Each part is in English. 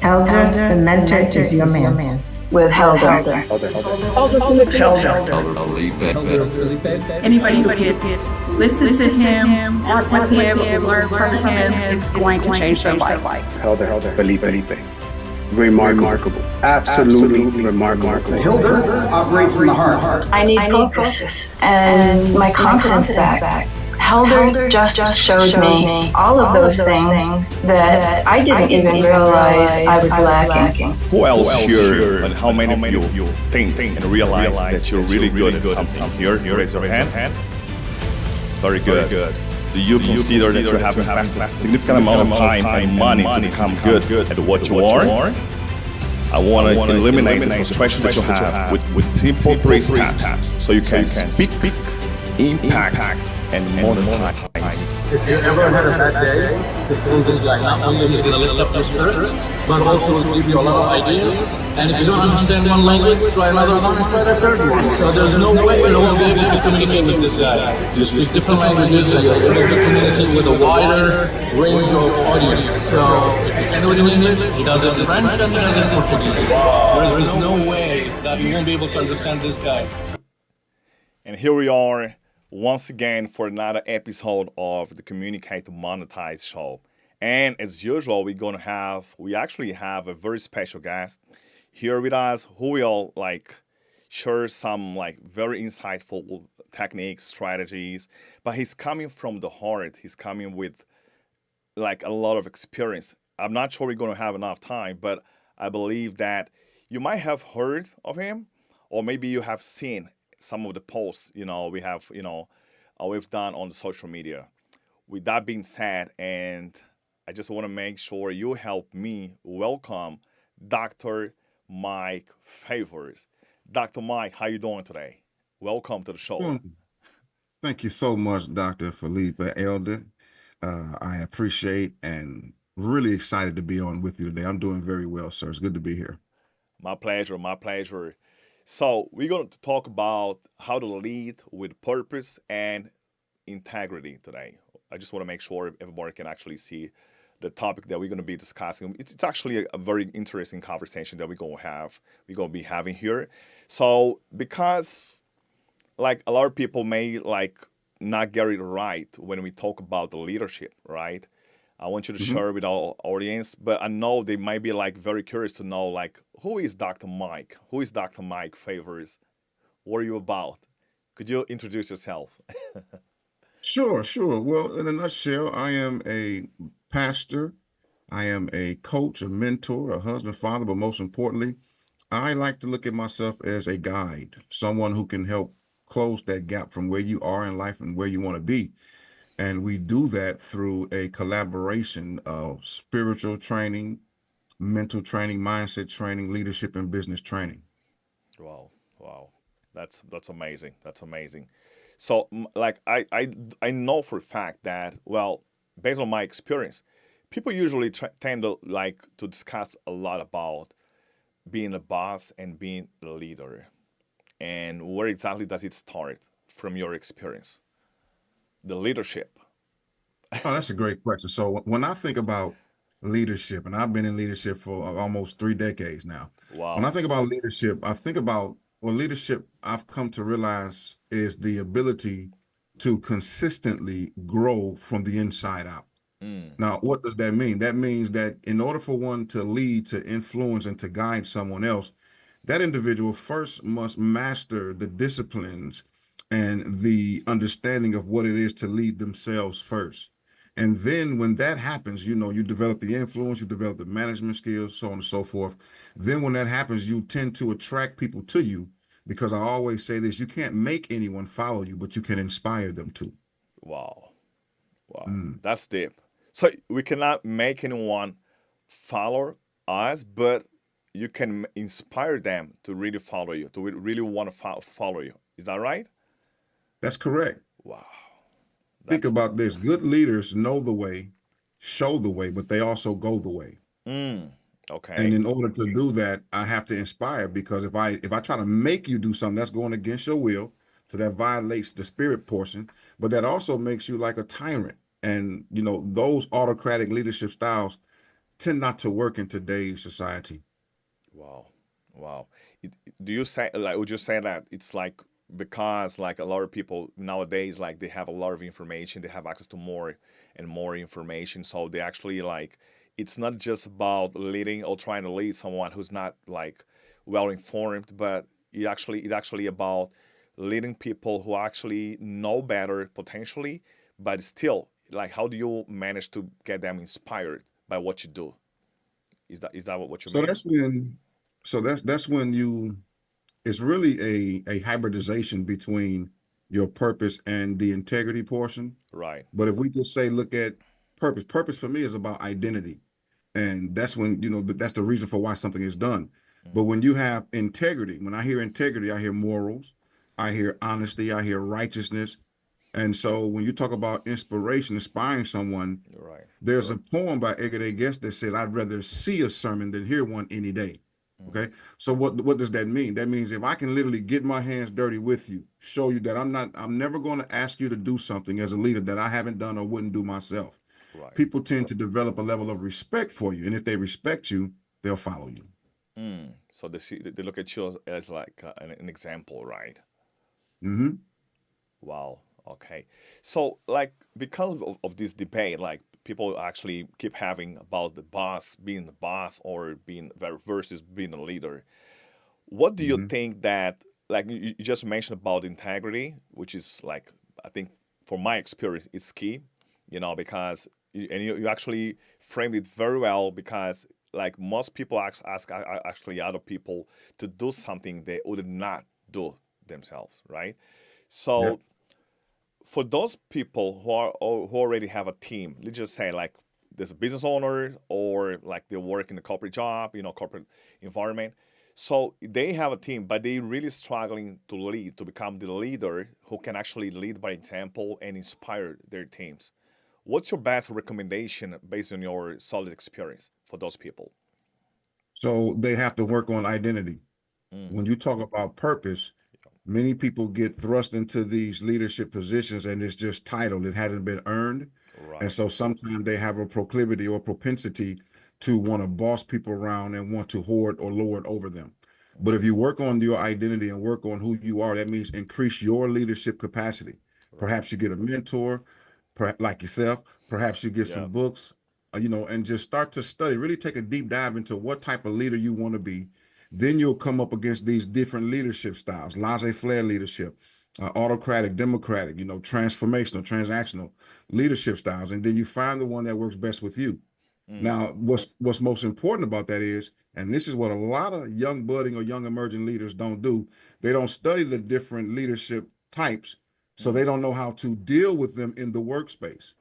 Elder, the mentor is your man. With Helder. Elder Filipe. Anybody who could listen to him, work with him, learn from him, it's going to change their life. Elder Filipe. Remarkable. Absolutely remarkable. Helder operates from the heart. I need focus and my confidence back. Helder just showed me all of those things that I didn't even realize I was lacking. Who else here, and how many of you think and realize that you're really good at something? Here, raise your hand. Very good. Do you consider that you have invested a significant amount of time and money to become good at what you are? I want to eliminate the frustration that you have with simple 3 steps so you can speak, impact, and monetize. If you ever had a bad day, just pull this guy. Not only is going to lift up your spirits, but also will give you a lot of ideas. And if you don't understand one language, try another one and try the third one. So there's no way you won't be able to communicate with this guy. You speak different languages, and you're able to communicate with a wider range of audience. So if you can do it in English, he does it in French, and he does it in Portuguese. There's no way that you won't be able to understand this guy. And here we are once again for another episode of the Communicate to Monetize show. And as usual, we actually have a very special guest here with us who will share some very insightful techniques, strategies, but he's coming from the heart. He's coming with a lot of experience. I'm not sure we're going to have enough time, but I believe that you might have heard of him, or maybe you have seen some of the posts, we've done on the social media. With that being said, and I just want to make sure you help me welcome Dr. Mike Favors. Dr. Mike, how you doing today? Welcome to the show. Thank you so much, Dr. Filipe Elder. I appreciate and really excited to be on with you today. I'm doing very well, sir. It's good to be here. My pleasure. So we're going to talk about how to lead with purpose and integrity today. I just want to make sure everybody can actually see the topic that we're going to be discussing. It's actually a very interesting conversation that we're going to be having here. So because a lot of people may not get it right when we talk about the leadership, right? I want you to share with our audience, but I know they might be very curious to know who is Dr. Mike? Who is Dr. Mike Favors? What are you about? Could you introduce yourself? Sure. Well, in a nutshell, I am a pastor. I am a coach, a mentor, a husband, father, but most importantly, I like to look at myself as a guide, someone who can help close that gap from where you are in life and where you want to be. And we do that through a collaboration of spiritual training, mental training, mindset training, leadership, and business training. Wow. That's amazing. So I know for a fact that, based on my experience, people usually tend to discuss a lot about being a boss and being a leader. And where exactly does it start from your experience? The leadership. Oh, that's a great question. So when I think about leadership, and I've been in leadership for almost 3 decades now. Wow. When I think about leadership, I think about leadership I've come to realize is the ability to consistently grow from the inside out. Now, what does that mean? That means that in order for one to lead, to influence, and to guide someone else, that individual first must master the disciplines and the understanding of what it is to lead themselves first. And then when that happens, you develop the influence, you develop the management skills, so on and so forth. Then when that happens, you tend to attract people to you, because I always say this: you can't make anyone follow you, but you can inspire them to. Wow. That's deep. So we cannot make anyone follow us, but you can inspire them to really follow you, to really want to follow you. Is that right? That's correct. Wow. Think about this. Good leaders know the way, show the way, but they also go the way. Okay. And in order to do that, I have to inspire, because if I try to make you do something, that's going against your will. So that violates the spirit portion, but that also makes you like a tyrant. And, those autocratic leadership styles tend not to work in today's society. Wow, wow. Do you say like would you say that it's like because like a lot of people nowadays like they have a lot of information, they have access to more and more information, so they actually like it's not just about leading or trying to lead someone who's not like well informed, but it actually about leading people who actually know better potentially, but still like how do you manage to get them inspired by what you do? Is that what you So mean? that's when, that's when it's really a hybridization between your purpose and the integrity portion. Right. But if we just say, look at purpose for me is about identity. And that's when, that's the reason for why something is done. But when you have integrity, when I hear integrity, I hear morals, I hear honesty, I hear righteousness. And so when you talk about inspiration, inspiring someone, Right. there's a poem by Edgar A. Guest that says, I'd rather see a sermon than hear one any day. Okay. So what does that mean? That means if I can literally get my hands dirty with you, show you that I'm never going to ask you to do something as a leader that I haven't done or wouldn't do myself. Right. People tend to develop a level of respect for you. And if they respect you, they'll follow you. So they look at you as like an example, right? Hmm. Wow. Okay. So like because of this debate, like people actually keep having about the boss being the boss or being versus being a leader. What do you Hmm. think that like you just mentioned about integrity, which is like I think from my experience it's key, because you actually framed it very well because like most people ask actually other people to do something they would not do themselves, right? Yeah. So for those people who already have a team, let's just say like there's a business owner or like they work in a corporate job, corporate environment. So they have a team, but they really struggling to lead, to become the leader who can actually lead by example and inspire their teams. What's your best recommendation based on your solid experience for those people? So they have to work on identity. Mm, When you talk about purpose, many people get thrust into these leadership positions and it's just title. It hasn't been earned. And right. so sometimes they have a proclivity or propensity to want to boss people around and want to hoard or lord over them. But if you work on your identity and work on who you are, that means increase your leadership capacity. Right. Perhaps you get a mentor, like yourself. Perhaps you get Yeah. some books, and just start to study, really take a deep dive into what type of leader you want to be. Then you'll come up against these different leadership styles, laissez-faire leadership, autocratic, democratic, transformational, transactional leadership styles. And then you find the one that works best with you. Mm, Now, what's most important about that is, and this is what a lot of young budding or young emerging leaders don't do, they don't study the different leadership types, so mm, they don't know how to deal with them in the workspace.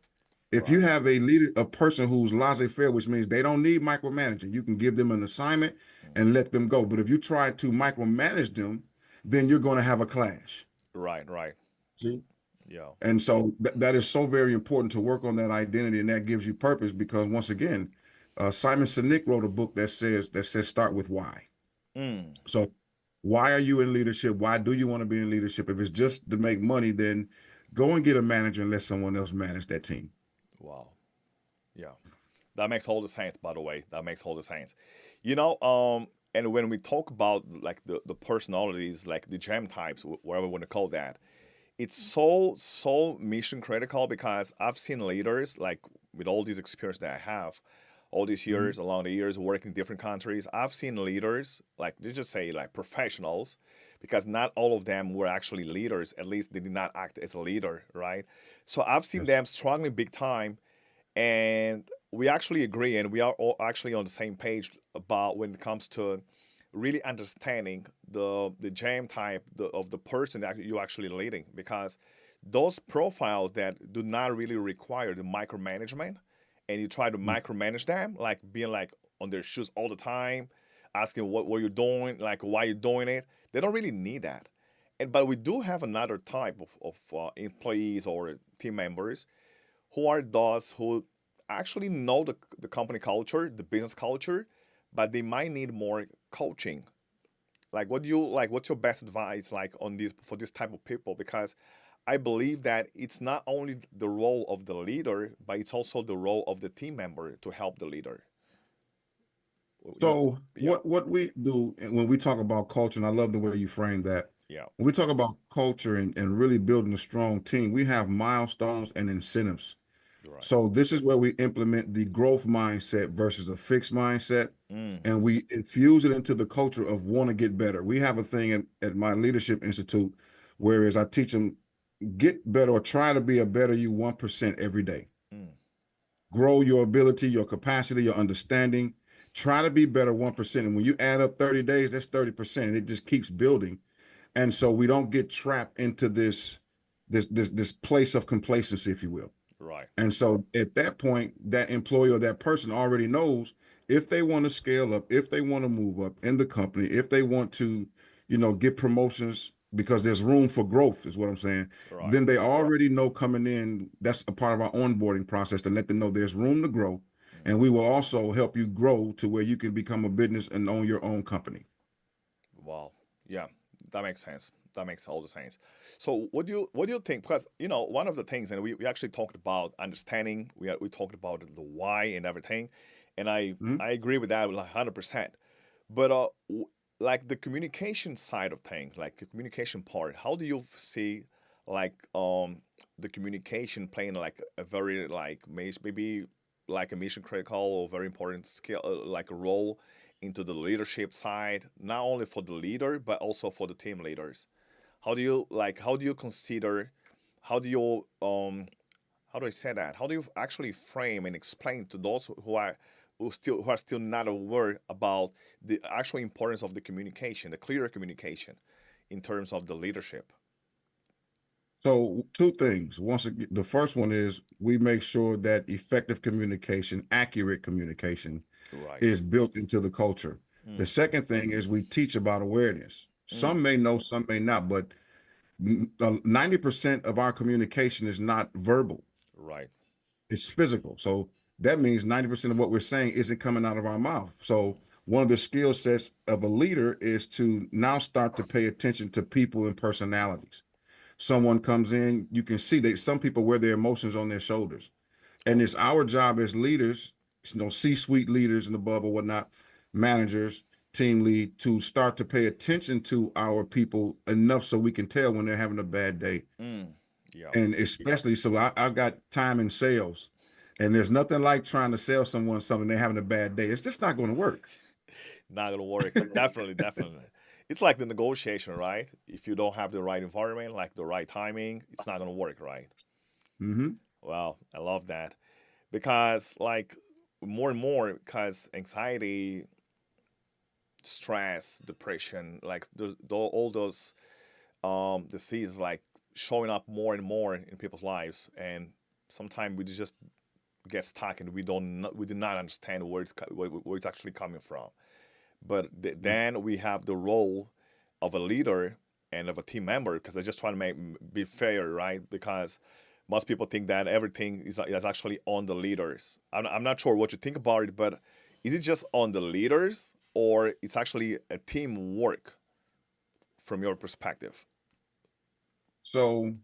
If you right. have a leader, a person who's laissez-faire, which means they don't need micromanaging, you can give them an assignment and let them go. But if you try to micromanage them, then you're going to have a clash. Right. Right. See? Yeah. And so that is so very important to work on that identity, and that gives you purpose because once again, Simon Sinek wrote a book that says start with why. Mm, So why are you in leadership? Why do you want to be in leadership? If it's just to make money, then go and get a manager and let someone else manage that team. wow. Yeah. That makes all the sense, by the way. That makes all the sense. And when we talk about like the personalities, like the gem types, whatever we want to call that, it's so mission critical because I've seen leaders like with all these experience that I have, all these Mhm. years along the years working in different countries, I've seen leaders like they just say like professionals, because not all of them were actually leaders. At least they did not act as a leader, right? So I've seen Yes. them struggling big time, and we actually agree and we are all actually on the same page about when it comes to really understanding the jam type of the person that you're actually leading, because those profiles that do not really require the micromanagement and you try to Mm. micromanage them like being like on their shoes all the time, asking what you're doing, like why you're doing it, they don't really need that. But we do have another type of employees or team members who are those who actually know the company culture, the business culture, but they might need more coaching. Like, what do you like? What's your best advice like on this for this type of people? Because I believe that it's not only the role of the leader, but it's also the role of the team member to help the leader. So Yeah, what we do when we talk about culture, and I love the way you frame that. yeah, When we talk about culture and really building a strong team, we have milestones and incentives. you're right. So this is where we implement the growth mindset versus a fixed mindset, Mm, and we infuse it into the culture of want to get better. We have a thing at my leadership institute, whereas I teach them get better or try to be a better you 1% every day. mm, Grow your ability, your capacity, your understanding. Try to be better 1%. And when you add up 30 days, that's 30%. And it just keeps building. And so we don't get trapped into this place of complacency, if you will. right. And so at that point, that employee or that person already knows if they want to scale up, if they want to move up in the company, if they want to, get promotions because there's room for growth, is what I'm saying. Right. Then they already know coming in, that's a part of our onboarding process to let them know there's room to grow. And we will also help you grow to where you can become a business and own your own company. Wow. Yeah, that makes sense. That makes all the sense. So what do you think? Because one of the things, and we actually talked about understanding. We talked about the why and everything, and I Mhm. I agree with that like 100%. But like the communication side of things, like the communication part, how do you see like the communication playing like a very like maybe like a mission critical or very important skill like a role into the leadership side, not only for the leader but also for the team leaders? How do you consider, how do you how do I say that? How do you actually frame and explain to those who are still not aware about the actual importance of the communication, the clear communication in terms of the leadership? So two things. Once again, the first one is we make sure that effective communication, accurate communication Right. is built into the culture. The Mm, second thing is we teach about awareness. mm, Some may know, some may not, but 90% of our communication is not verbal, right. it's physical. So that means 90% of what we're saying isn't coming out of our mouth. So one of the skill sets of a leader is to now start to pay attention to people and personalities. Someone comes in, you can see that some people wear their emotions on their shoulders. And it's our job as leaders, C-suite leaders and above or whatnot, managers, team lead, to start to pay attention to our people enough so we can tell when they're having a bad day. Mm, yeah. And especially, so I've got time in sales, and there's nothing like trying to sell someone something they're having a bad day. It's just not going to work. Not gonna work. Definitely, definitely. It's like the negotiation, right? If you don't have the right environment, like the right timing, it's not gonna work, right? Hmm. Well, I love that because like more and more, because anxiety, stress, depression, like all those diseases, like showing up more and more in people's lives, and sometimes we just get stuck and we do not understand where it's actually coming from. But then we have the role of a leader and of a team member, because I just try to be fair, right? Because most people think that everything is actually on the leaders. I'm not sure what you think about it, but is it just on the leaders or it's actually a teamwork from your perspective? So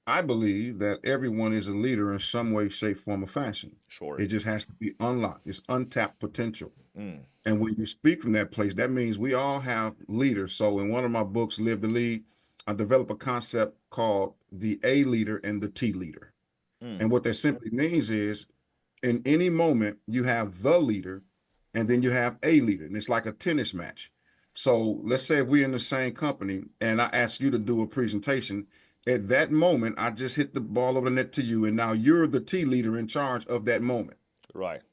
I believe that everyone is a leader in some way, shape, form, or fashion. Sure. It just has to be unlocked. It's untapped potential. Mm, And when you speak from that place, that means we all have leaders. So in one of my books, Live the Lead, I develop a concept called the A leader and the T leader. mm, And what that simply means is in any moment, you have the leader and then you have a leader. And it's like a tennis match. So let's say if we're in the same company and I ask you to do a presentation, at that moment, I just hit the ball over the net to you. And now you're the T leader in charge of that moment. right.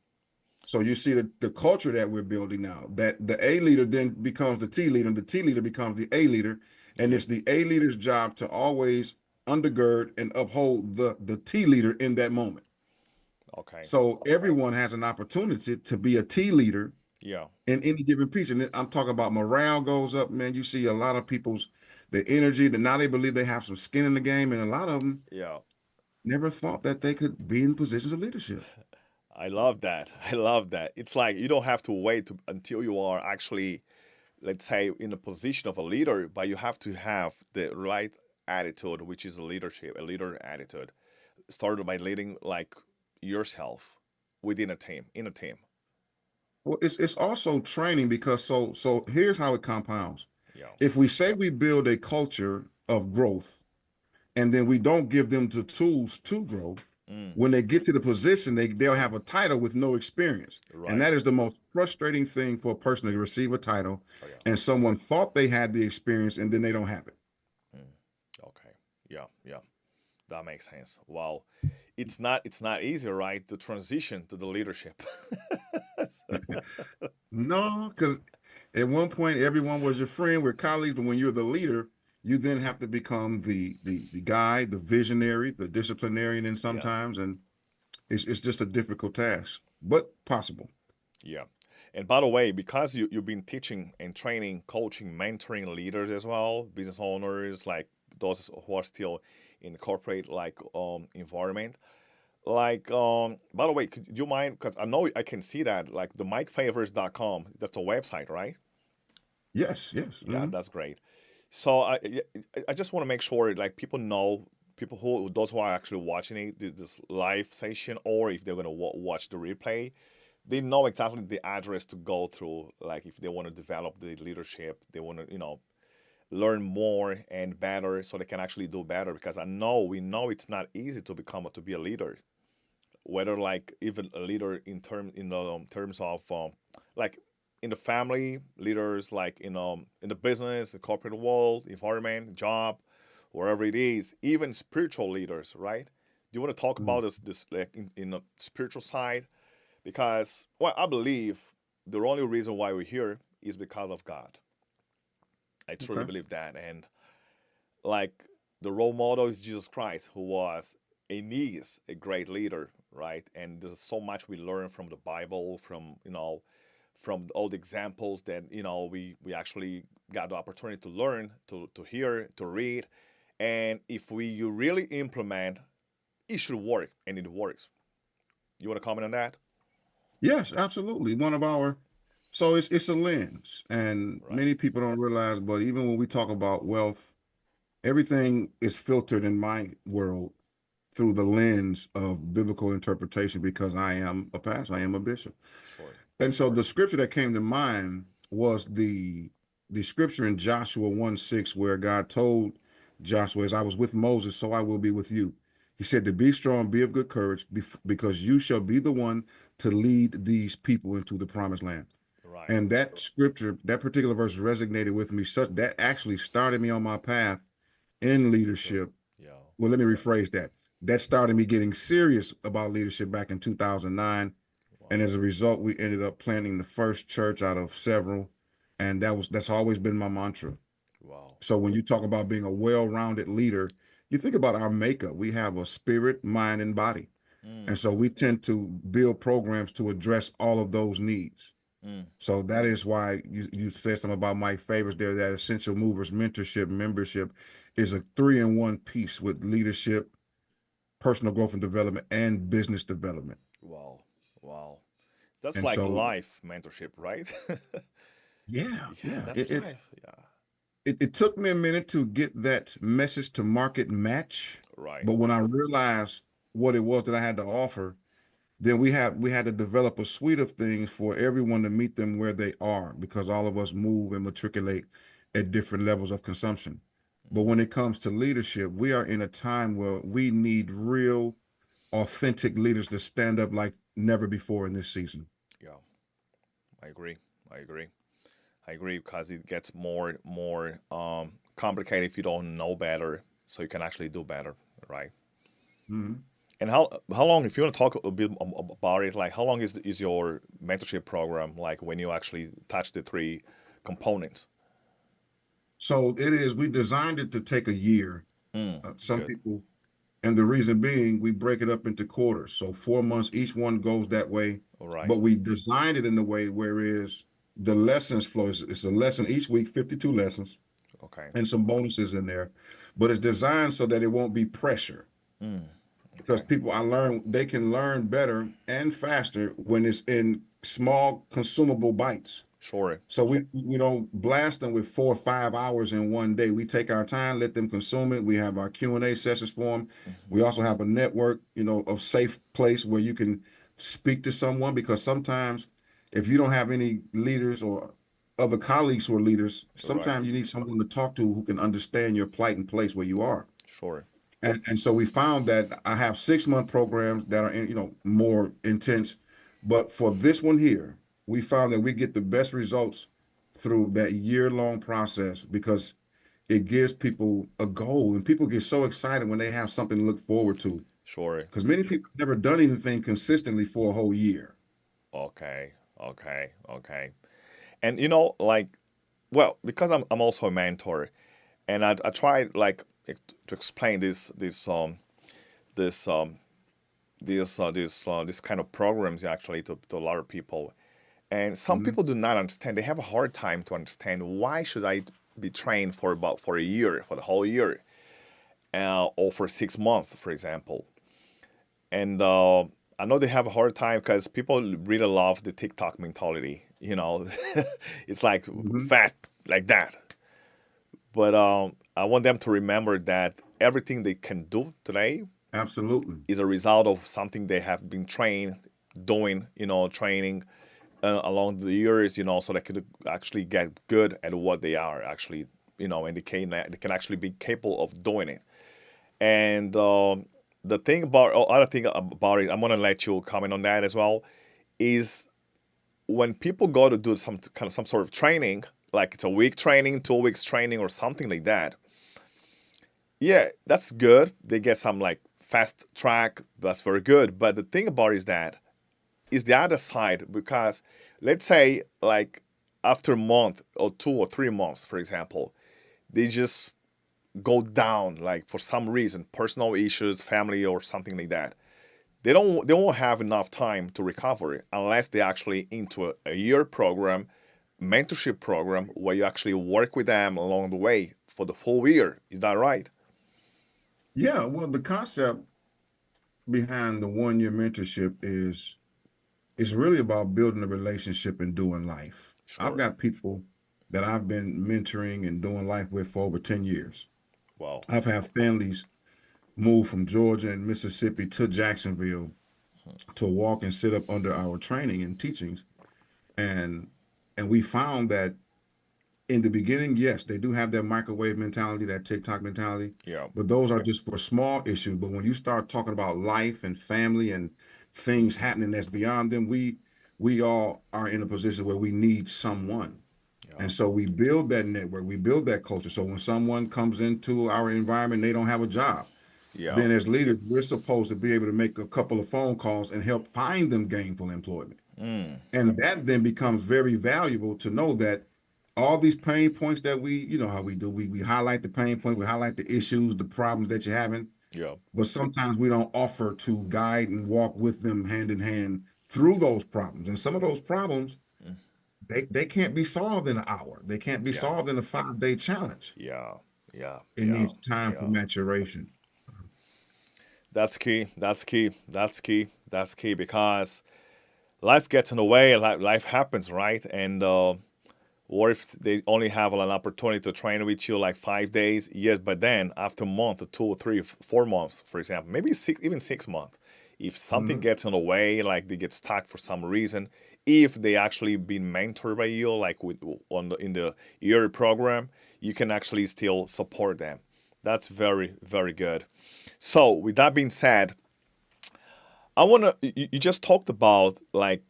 So you see the culture that we're building now, that the A leader then becomes the T leader, and the T leader becomes the A leader. And it's the A leader's job to always undergird and uphold the T leader in that moment. Okay. So everyone has an opportunity to be a T leader Yeah. in any given piece. And I'm talking about morale goes up, man. You see a lot of people's the energy that now they believe they have some skin in the game, and a lot of them Yeah. never thought that they could be in positions of leadership. I love that. I love that. It's like you don't have to wait until you are actually, let's say, in a position of a leader, but you have to have the right attitude, which is a leadership, a leader attitude. Started by leading like yourself within a team, in a team. Well, it's also training because so here's how it compounds. Yeah. If we say we build a culture of growth and then we don't give them the tools to grow, Mm, when they get to the position, they'll have a title with no experience. And right. that is the most frustrating thing for a person to receive a title Oh, yeah. and someone thought they had the experience and then they don't have it. Mm, okay. Yeah. Yeah. That makes sense. Wow. It's not easy, right, to transition to the leadership. No, because at one point everyone was your friend, we're colleagues, but when you're the leader, you then have to become the guide, the visionary, the disciplinarian, and Yeah. sometimes, and it's just a difficult task, but possible. Yeah. And by the way, because you've been teaching and training, coaching, mentoring leaders as well, business owners, like those who are still in corporate like environment. Like by the way, could you mind, because I know I can see that like the mikefavors.com, that's a website, right? Yes, yes. Yeah, that's great. So I just want to make sure like people know, people who those who are actually watching it, this live session, or if they're gonna watch the replay, they know exactly the address to go through. Like if they want to develop the leadership, they want to learn more and better, so they can actually do better. Because we know it's not easy to be a leader, whether like even a leader in terms of like in the family leaders, like in the business, the corporate world, environment, job, wherever it is, even spiritual leaders, right? Do you want to talk Mm. about this like in the spiritual side? Because well, I believe the only reason why we're here is because of God. I truly Okay. believe that. And like the role model is Jesus Christ, who was and is a great leader, right? And there's so much we learn from the Bible, from all the examples that we actually got the opportunity to learn, to hear, to read. And if you really implement, it should work, and it works. You want to comment on that? Yes, absolutely. So it's a lens, and Right. many people don't realize, but even when we talk about wealth, everything is filtered in my world through the lens of biblical interpretation because I am a pastor, I am a bishop. Sure. And so the scripture that came to mind was the scripture in Joshua 1:6, where God told Joshua, as I was with Moses, so I will be with you. He said to be strong, be of good courage, because you shall be the one to lead these people into the promised land. Right. And that scripture, that particular verse resonated with me such that actually started me on my path in Good. leadership. Yeah. Well, let me rephrase that. That started me getting serious about leadership back in 2009. And Wow. as a result, we ended up planting the first church out of several. And that's always been my mantra. Wow. So when you talk about being a well-rounded leader, you think about our makeup. We have a spirit, mind, and body. Mm, And so we tend to build programs to address all of those needs. mm. So that is why you said something about Mike Favors there, that Essential Movers mentorship membership is a 3-in-1 piece with leadership, personal growth and development, and business development. Wow. Wow. That's And like so, life mentorship, right? yeah, Yeah, yeah, that's life. Yeah. it took me a minute to get that message to market match, Right. but when I realized what it was that I had to offer, then we had to develop a suite of things for everyone to meet them where they are, because all of us move and matriculate at different levels of consumption. But Mm, when it comes to leadership, we are in a time where we need real, authentic leaders to stand up like never before in this season. yeah, I agree. I agree. I agree because it gets more complicated if you don't know better, so you can actually do better, right? Mhm. And how long, if you want to talk a bit about it, like how long is your mentorship program? Like when you actually touch the three components. So it is, we designed it to take a year. Mm, Some good. people, and the reason being, we break it up into quarters. So 4 months, each one goes that way. All right. But we designed it in a way where is the lessons flow. It's a lesson each week, 52 lessons, Okay. and some bonuses in there. But it's designed so that it won't be pressure. Mm, Because okay. people, I learn they can learn better and faster when it's in small consumable bites. Sure. So we don't blast them with 4 or 5 hours in one day. We take our time, let them consume it. We have our Q&A sessions for them. Hmm. We also have a network, of safe place where you can speak to someone, because sometimes if you don't have any leaders or other colleagues who are leaders, Right. sometimes you need someone to talk to who can understand your plight and place where you are. Sure. And so we found that I have 6-month programs that are more intense, but for this one here, we found that we get the best results through that year-long process because it gives people a goal, and people get so excited when they have something to look forward to. Sure. Because many people have never done anything consistently for a whole year. Okay. Okay. Okay. And like, well, because I'm also a mentor, and I try like to explain this kind of programs actually to a lot of people, and some Mhm. people do not understand. They have a hard time to understand why should I be trained for a year, for the whole year, or for 6 months, for example. And I know they have a hard time because people really love the TikTok mentality. It's like Mhm. fast like that. But I want them to remember that everything they can do today Absolutely. is a result of something they have been trained doing, training along the years, so they could actually get good at what they are actually, and they can actually be capable of doing it. And the thing about, other thing about it, I'm gonna let you comment on that as well, is when people go to do some sort of training, like it's a week training, 2 weeks training, or something like that. Yeah, that's good. They get some like fast track. That's very good. But the thing about it is the other side, because let's say like after a month or 2 or 3 months, for example, they just go down like for some reason, personal issues, family or something like that. They won't have enough time to recover unless they actually into a year program, mentorship program where you actually work with them along the way for the full year. Is that right? Yeah, well, the concept behind the 1-year mentorship is really about building a relationship and doing life. I've Sure. got people that I've been mentoring and doing life with for over 10 years. Wow. I've had families move from Georgia and Mississippi to Jacksonville to walk and sit up under our training and teachings. And we found that in the beginning, yes, they do have that microwave mentality, that TikTok mentality, Yeah. but those are just for small issues. But when you start talking about life and family and things happening that's beyond them, we all are in a position where we need someone. Yeah. And so we build that network, we build that culture. So when someone comes into our environment, they don't have a job, Yeah. then as leaders, we're supposed to be able to make a couple of phone calls and help find them gainful employment. Mm. And that then becomes very valuable to know that all these pain points that you know how we do, we highlight the pain point, we highlight the issues, the problems that you're having, Yeah. but sometimes we don't offer to guide and walk with them hand in hand through those problems. And some of those problems, Mm. they can't be solved in an hour. They can't be Yeah. solved in a 5-day challenge. Yeah. Yeah. It Yeah. needs time for Yeah. maturation. That's key. That's key. That's key. That's key because life gets in the way. Life happens, right? And or if they only have an opportunity to train with you like 5 days, yes, but then after a month or 2 or 3 or 4 months, for example, maybe even 6 months, if something Mhm. gets in the way, like they get stuck for some reason, if they actually been mentored by you, like in the year program, you can actually still support them. That's very, very good. So with that being said, I wanna you just talked about like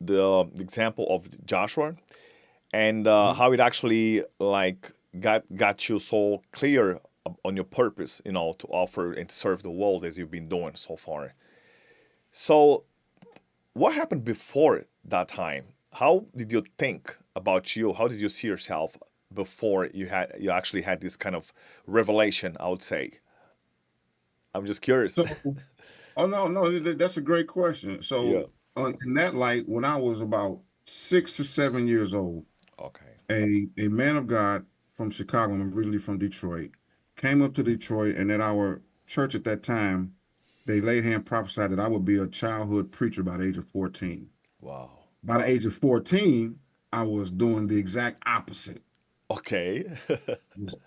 the example of Joshua and Mhm. how it actually like got you so clear on your purpose, to offer and serve the world as you've been doing so far. So, what happened before that time? How did you think about you? How did you see yourself before you actually had this kind of revelation? I would say. I'm just curious. So, oh no, no, that's a great question. Yeah. So, in that light, when I was about 6 or 7 years old, Okay. a man of God from Chicago, I'm originally from Detroit, came up to Detroit, and at our church at that time, they laid hand prophesied that I would be a childhood preacher by the age of 14. Wow. By the age of 14, I was doing the exact opposite. Okay.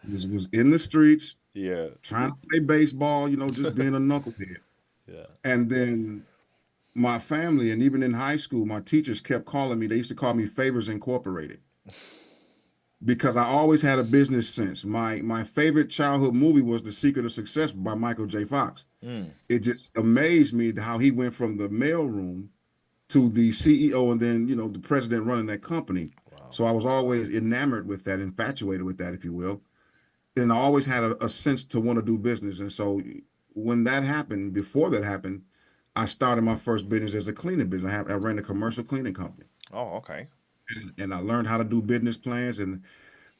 Was in the streets, Yeah. trying to play baseball, just being a knucklehead. Yeah. And then my family, and even in high school, my teachers kept calling me. They used to call me Favors Incorporated because I always had a business sense. My favorite childhood movie was The Secret of Success by Michael J. Fox. It just amazed me how he went from the mailroom to the CEO and then, the president running that company. Wow. So I was always enamored with that, infatuated with that, if you will. And I always had a sense to want to do business. And so when that happened, before that happened, I started my first business as a cleaning business. I ran a commercial cleaning company. Oh, okay. And I learned how to do business plans. And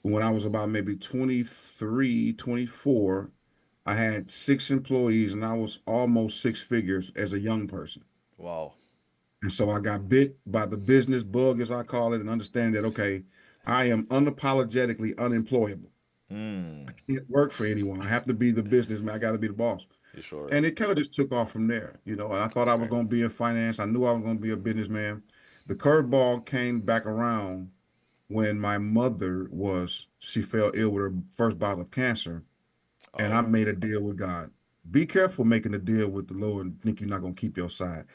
when I was about maybe 23, 24, I had 6 employees and I was almost 6 figures as a young person. Wow. And so I got bit by the business bug, as I call it, and understand that, okay, I am unapologetically unemployable. I can't work for anyone. I have to be the businessman. I got to be the boss. Sure. And it kind of just took off from there, and I thought I was going to be in finance. I knew I was going to be a businessman. The curveball came back around when my mother she fell ill with her first bout of cancer. And I made a deal with God. Be careful making a deal with the Lord and think you're not going to keep your side.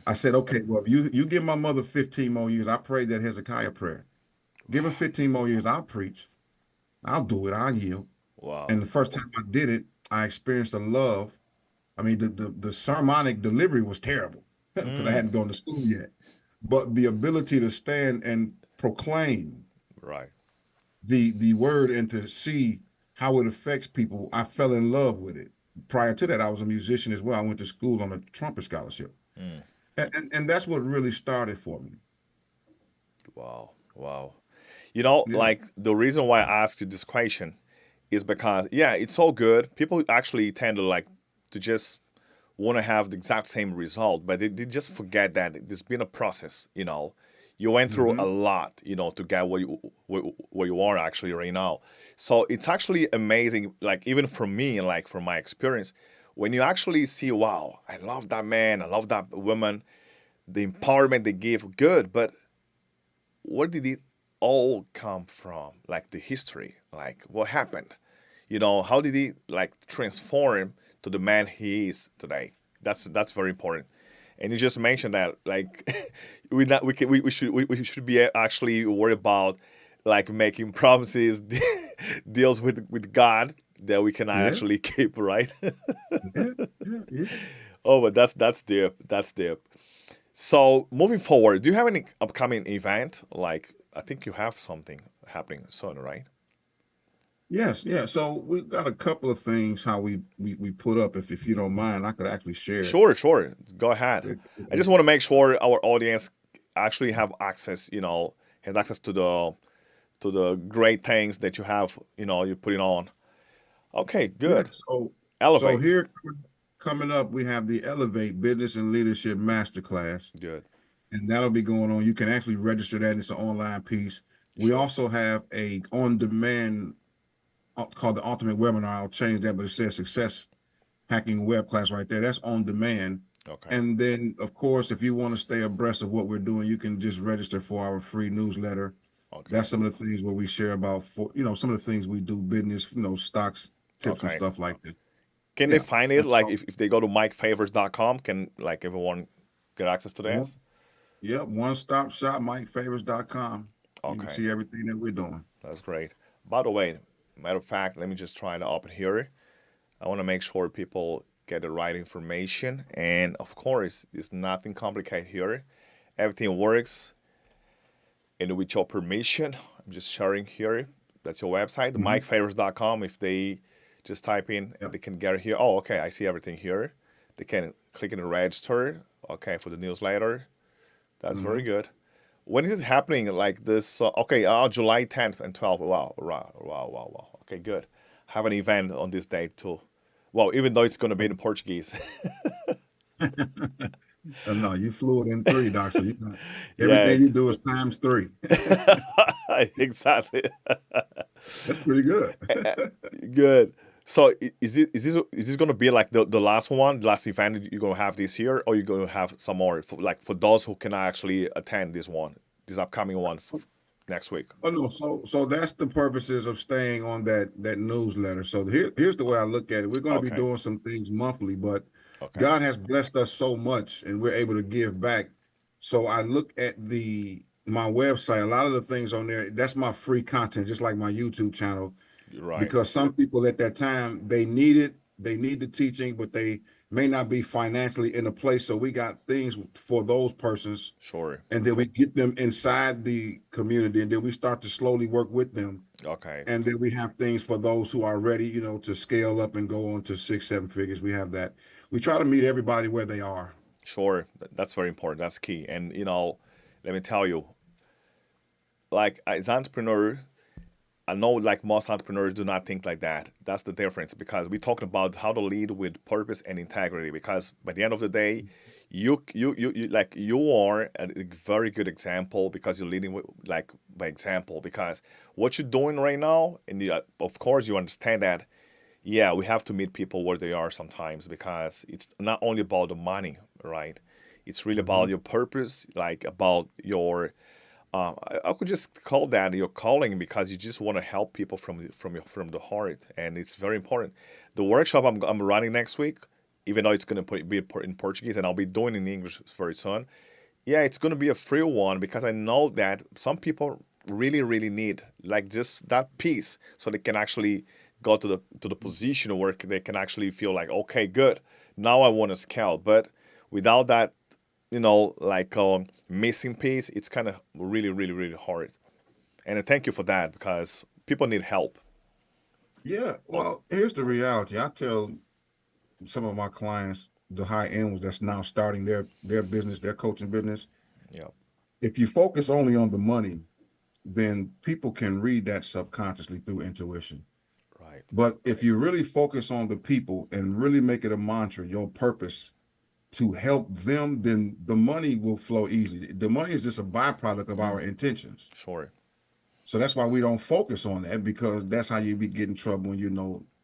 I said, okay, well, you give my mother 15 more years. I prayed that Hezekiah prayer. Give her 15 more years. I'll preach. I'll do it. I'll yield. Wow. And the first time I did it, I experienced a love. I mean, the sermonic delivery was terrible because I hadn't gone to school yet. But the ability to stand and proclaim the word and to see how it affects people, I fell in love with it. Prior to that, I was a musician as well. I went to school on a trumpet scholarship. And that's what really started for me. Wow. Like the reason why I asked you this question is because, it's so good. People actually tend to just want to have the exact same result, but they just forget that there's been a process, You went through a lot, to get where you are actually right now. So it's actually amazing, even for me and from my experience, when you actually see, wow, I love that man, I love that woman, the empowerment they give, good, but where did it all come from? The history, what happened? How did he transform to the man he is today? That's very important. And you just mentioned that we should be actually worried about making promises, deals with God that we cannot actually keep, right? Oh, but that's deep. That's deep. So moving forward, do you have any upcoming event? I think you have something happening soon, right? Yes, yeah. So we've got a couple of things how we put up. If you don't mind, I could actually share. Sure. Go ahead. I just want to make sure our audience actually have access, has access to the great things that you have, you're putting on. Okay, good. Yeah, Elevate. So here coming up, we have the Elevate Business and Leadership Masterclass. Good. And that'll be going on. You can actually register that. It's an online piece. We also have a on-demand called the Ultimate Webinar. I'll change that, but it says Success Hacking Web Class right there. That's on demand. Okay. And then, of course, if you want to stay abreast of what we're doing, you can just register for our free newsletter. Okay. That's some of the things where we share about, some of the things we do, business, stocks, tips, and stuff like that. Can they find it? If they go to mikefavors.com, can everyone get access to that? Yep. One-stop shop, mikefavors.com. Okay. You can see everything that we're doing. That's great. By the way, matter of fact, let me just try to open here. I want to make sure people get the right information. And of course, it's nothing complicated here. Everything works. And with your permission, I'm just sharing here. That's your website, mikefavors.com. If they just type in, they can get it here. Oh, okay. I see everything here. They can click in and register. Okay, for the newsletter. That's very good. When is it happening like this? July 10th and 12th. Wow. Okay, good. Have an event on this date too. Well, even though it's going to be in Portuguese. No, you flew it in 3, Doc. So everything you do is times 3. Exactly. That's pretty good. Good. So is this going to be like the last one, the last event you're going to have this year, or you're going to have some more for those who cannot actually attend this upcoming one next week? Oh no, so that's the purposes of staying on that newsletter. So here's the way I look at it. We're going to be doing some things monthly, but Okay. God has blessed us so much, and we're able to give back. So I look at my website. A lot of the things on there, that's my free content, just like my YouTube channel. Right. Because some people at that time, they need it, they need the teaching, but they may not be financially in a place. So we got things for those persons, Sure. and then we get them inside the community, and then we start to slowly work with them. Okay. And then we have things for those who are ready, to scale up and go on to 6, 7 figures. We have that. We try to meet everybody where they are. Sure. That's very important. That's key. And let me tell you, like as entrepreneur, I know like most entrepreneurs do not think like that. That's the difference because we're talking about how to lead with purpose and integrity. Because by the end of the day, you are a very good example because you're leading with like by example. Because what you're doing right now, and of course you understand that. Yeah, we have to meet people where they are sometimes because it's not only about the money, right? It's really about your purpose, like about your I could just call that your calling because you just want to help people from the heart, and it's very important. The workshop I'm running next week, even though it's going to be in Portuguese and I'll be doing it in English very soon. Yeah, it's going to be a free one because I know that some people really really need like just that piece so they can actually go to the position where they can actually feel like okay, good, now I want to scale. But without that like missing piece, it's kind of really, really, really hard. And I thank you for that because people need help. Yeah. Well, here's the reality. I tell some of my clients, the high end ones that's now starting their business, their coaching business. Yeah. If you focus only on the money, then people can read that subconsciously through intuition. Right. But if you really focus on the people and really make it a mantra, your purpose to help them, then the money will flow easy. The money is just a byproduct of our intentions. Sure. So that's why we don't focus on that, because that's how you be getting trouble when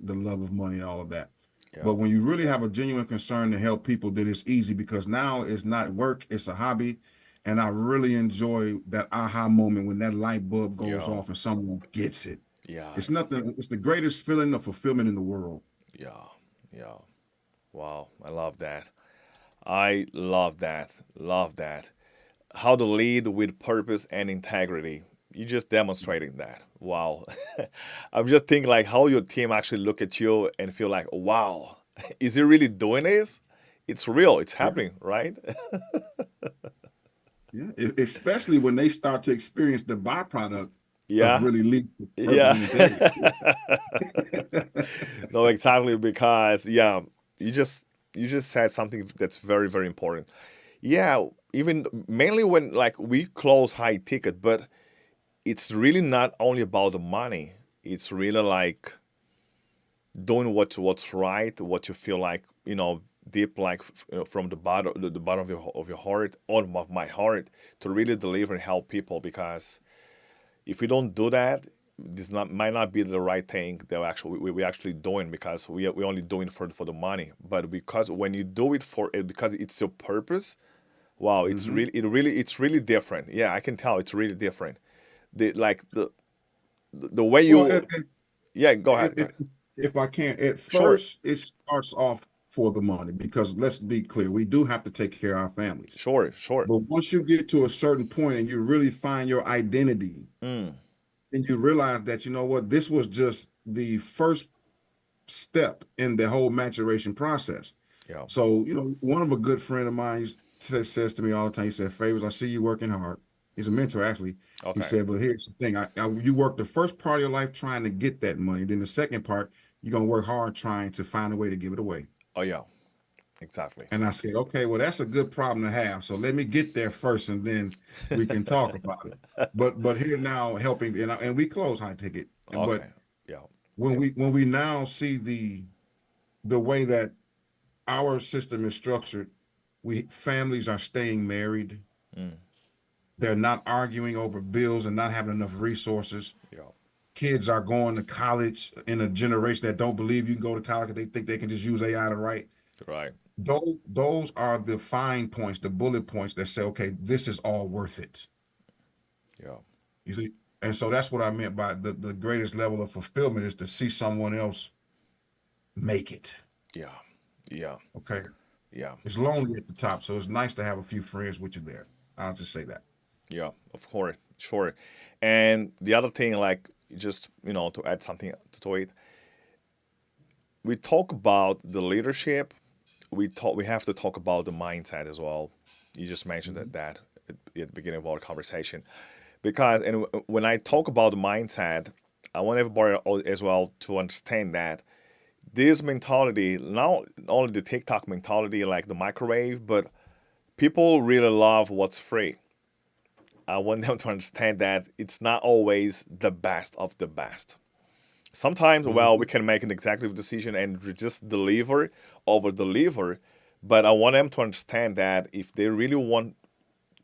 the love of money and all of that. Yeah. But when you really have a genuine concern to help people, then it's easy, because now it's not work, it's a hobby. And I really enjoy that aha moment when that light bulb goes off and someone gets it. Yeah. It's nothing, it's the greatest feeling of fulfillment in the world. Yeah. Yeah. Wow. I love that. I love that. Love that. How to lead with purpose and integrity. You just demonstrating that. Wow. I'm just thinking like how your team actually look at you and feel like, wow, is he really doing this? It's real. It's happening, right? Yeah. Especially when they start to experience the byproduct Yeah. of really leading with purpose Yeah. and integrity. No, exactly, because yeah, you just said something that's very, very important. Yeah, even mainly when like we close high ticket, but it's really not only about the money. It's really like doing what's right, what you feel like, deep, like from the bottom of your heart, of my heart, to really deliver and help people. Because if we don't do that, this might not be the right thing that we actually doing, because we only doing for the money. But because when you do it for it, because it's your purpose, wow, it's it's really different. Yeah, I can tell it's really different. The way you Well, yeah, go ahead. if I can, at Sure. first it starts off for the money, because let's be clear, we do have to take care of our families. Sure. But once you get to a certain point and you really find your identity, and you realize that, you know what, this was just the first step in the whole maturation process. Yeah. So, one of a good friend of mine says to me all the time, he said, Favors, I see you working hard. He's a mentor, actually. Okay. He said, but here's the thing. You work the first part of your life trying to get that money. Then the second part, you're going to work hard trying to find a way to give it away. Oh, yeah. Exactly. And I said, okay, well, that's a good problem to have. So let me get there first, and then we can talk about it. But here now helping, and we close high ticket. Okay. But Yeah. when we now see the way that our system is structured, families are staying married. They're not arguing over bills and not having enough resources. Yeah. Kids are going to college in a generation that don't believe you can go to college because they think they can just use AI to write. Right. Those are the fine points, the bullet points that say, okay, this is all worth it. Yeah. You see? And so that's what I meant by the greatest level of fulfillment is to see someone else make it. Yeah. Yeah. Okay. Yeah. It's lonely at the top, so it's nice to have a few friends with you there. I'll just say that. Yeah, of course, sure. And the other thing, like just to add something to it, we talk about the leadership. We have to talk about the mindset as well. You just mentioned Mhm. that at the beginning of our conversation, because when I talk about the mindset, I want everybody as well to understand that this mentality, not only the TikTok mentality, like the microwave, but people really love what's free. I want them to understand that it's not always the best of the best. Sometimes, well, we Mhm. can make an executive decision and just deliver, over deliver, but I want them to understand that if they really want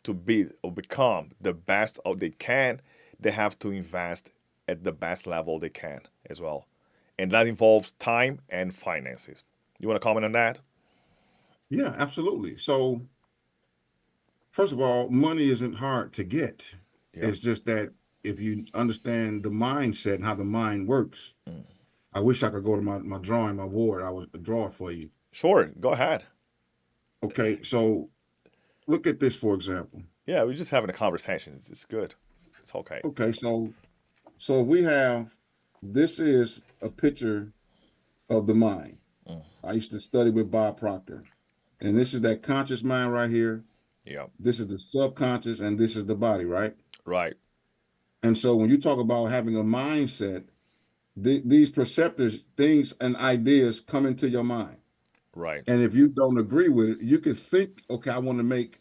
to be or become the best of they can, they have to invest at the best level they can as well. And that involves time and finances. You want to comment on that? Yeah, absolutely. So, first of all, money isn't hard to get. Yep. It's just that if you understand the mindset and how the mind works, I wish I could go to my drawing, my board. I would draw it for you. Sure, go ahead. Okay, so look at this, for example. Yeah, we're just having a conversation. It's good. It's okay. Okay, so we have this is a picture of the mind. Mm. I used to study with Bob Proctor, and this is that conscious mind right here. Yeah, This is the subconscious, and this is the body, right? right, And so when you talk about having a mindset, these perceptors, things, and ideas come into your mind. right. And if you don't agree with it, you could think, okay, I want to make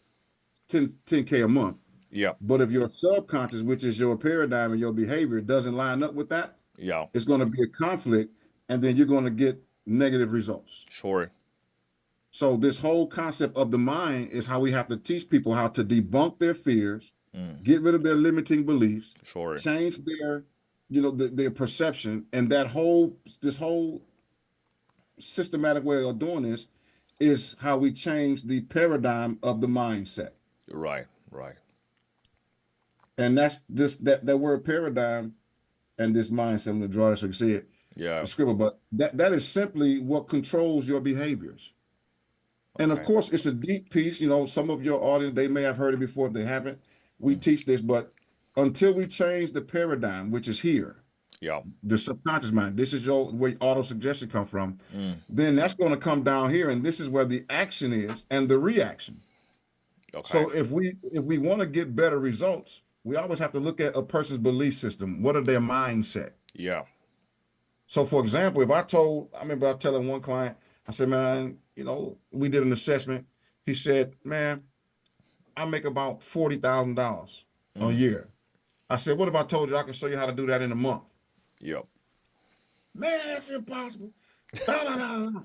10K a month. Yeah, But if your subconscious, which is your paradigm and your behavior, doesn't line up with that, yeah, it's going to be a conflict, and then you're going to get negative results. sure. So this whole concept of the mind is how we have to teach people how to debunk their fears, Mm, get rid of their limiting beliefs, sure. change their, their perception, and this whole systematic way of doing this is how we change the paradigm of the mindset. Right, right. And that's just that word paradigm and this mindset. I'm going to draw this so you can see it, Yeah, the scribble, but that is simply what controls your behaviors. And of okay. course, it's a deep piece. Some of your audience, they may have heard it before if they haven't. We Mm, teach this, but until we change the paradigm, which is here, yeah, the subconscious mind, this is where auto suggestion come from, mm, then that's going to come down here, and this is where the action is and the reaction. okay. So if we want to get better results, we always have to look at a person's belief system. What are their mindset? Yeah, So, for example, I remember I telling one client, I said, man, we did an assessment. He said, man, I make about $40,000 a mm, year. I said, what if I told you I can show you how to do that in a month? yep, Man, that's impossible. Da, da, da, da.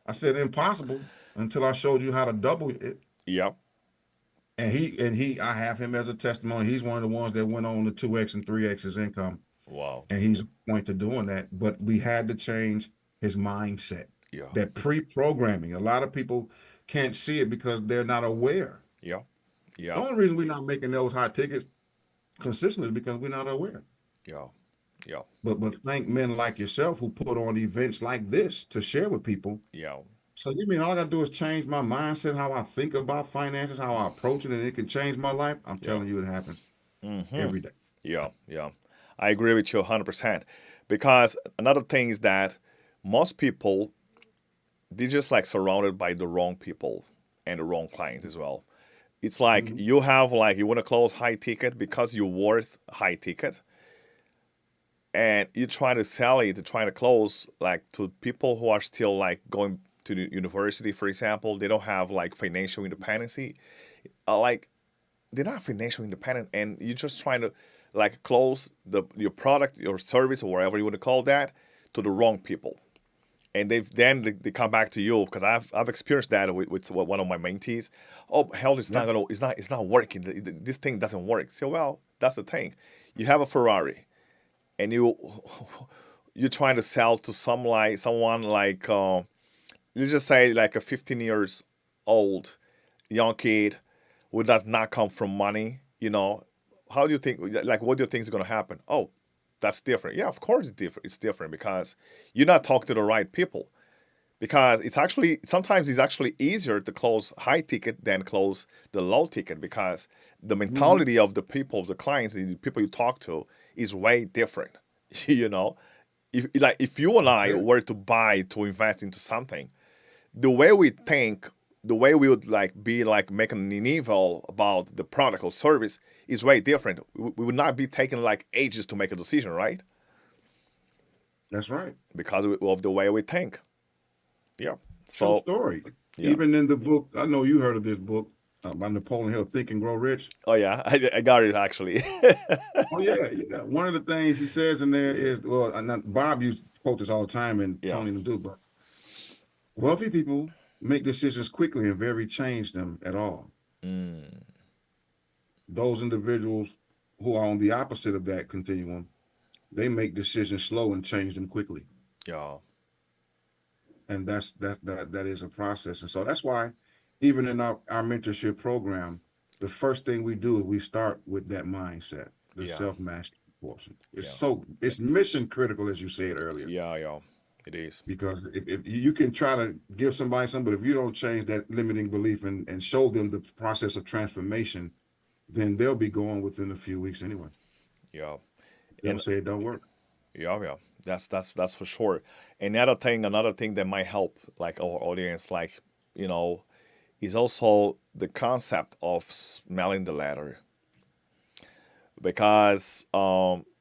I said, impossible until I showed you how to double it. yep. I have him as a testimony. He's one of the ones that went on to 2X and 3X his income. Wow. And he's point to doing that. But we had to change his mindset. Yeah, That pre-programming. A lot of people can't see it because they're not aware. yeah, The yeah, only reason we're not making those high tickets consistently is because we're not aware. yeah, yeah, But thank men like yourself who put on events like this to share with people. yeah. So you mean all I gotta do is change my mindset, how I think about finances, how I approach it, and it can change my life? I'm Yeah. telling you, it happens Mm-hmm. every day. Yeah, yeah. I agree with you 100%. Because another thing is that most people, they're just like surrounded by the wrong people and the wrong clients as well. It's like Mhm. you want to close high ticket because you're worth high ticket, and you try to sell it, to try to close like to people who are still like going to the university, for example. They don't have like financial independency. Like they're not financially independent, and you're just trying to like close your product, your service, or whatever you want to call that, to the wrong people, and they come back to you, because I've experienced that with one of my mentees. Oh hell, Yeah. it's not working. This thing doesn't work. So well, that's the thing. You have a Ferrari, and you're trying to sell to someone like let's just say like a 15 years old young kid who does not come from money, how do you think, like, what do you think is going to happen? Oh, that's different. Yeah, of course it's different. It's different because you're not talking to the right people. because it's actually sometimes it's actually easier to close high ticket than close the low ticket, because the mentality of the people, the clients, the people you talk to is way different. You know, if you and I were to invest into something, the way we think, the way we would like be like making an evil about the product or service is way different. We would not be taking like ages to make a decision, right? That's right. Because of the way we think. Yeah. True So story. yeah. Even in the book, I know you heard of this book by Napoleon Hill, Think and Grow Rich. Oh yeah, I got it actually. Oh yeah, yeah. One of the things he says in there is, well, Bob used to quote this all the time, and Tony and do, but wealthy people make decisions quickly and very change them at all. Those individuals who are on the opposite of that continuum, they make decisions slow and change them quickly. Yeah. And that is a process. And so that's why even in our mentorship program, the first thing we do is we start with that mindset, the self-mastery portion. It's mission critical, as you said earlier. Yeah, it is. Because if you can try to give somebody something, but if you don't change that limiting belief and show them the process of transformation, then they'll be going within a few weeks anyway. Yeah. They'll say it don't work. Yeah. That's for sure. Another thing that might help like our audience, like, you know, is also the concept of smelling the ladder. Because